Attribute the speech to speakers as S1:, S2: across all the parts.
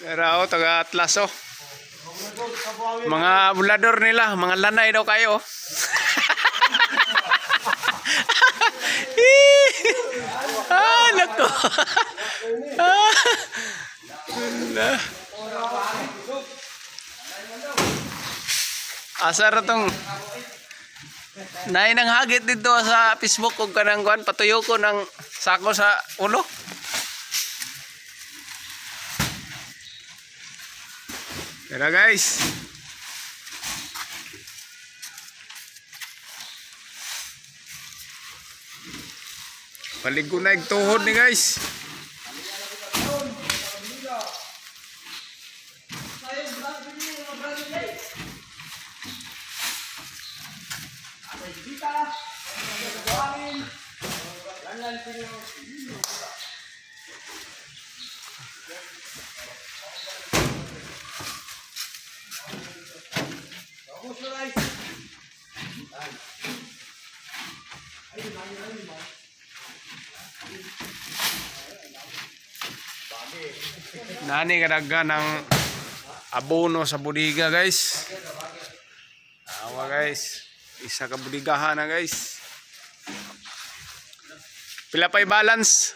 S1: Pero taga Atlas oh. Mga bulador nila, mga lanay daw kayo. Nako. Asar tong nain ang hagit dito sa Facebook kung kanang kuan patuyo ko ng sako sa ulo. Tara guys. Paligo na tuhod ni guys. Nani kadaghan ng abono sa budiga guys. Awa guys, isa ka budigahan na guys. Pila pa'y balance?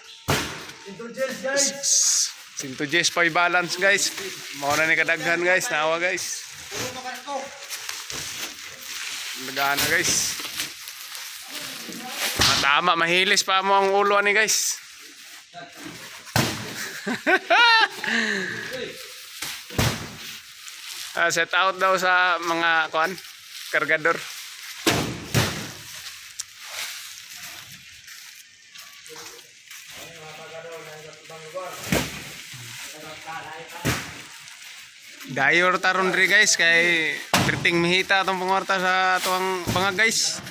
S1: 110 pa'y balance guys. Mao na ni kadaghan guys, naawa guys. Daghan na guys. Matama, mahilis pa mo ang ulo ni guys. Set out daw sa mga kuan kargador. Dayor taron ri guys kay triting mihita atong pangorta sa tuang mga guys.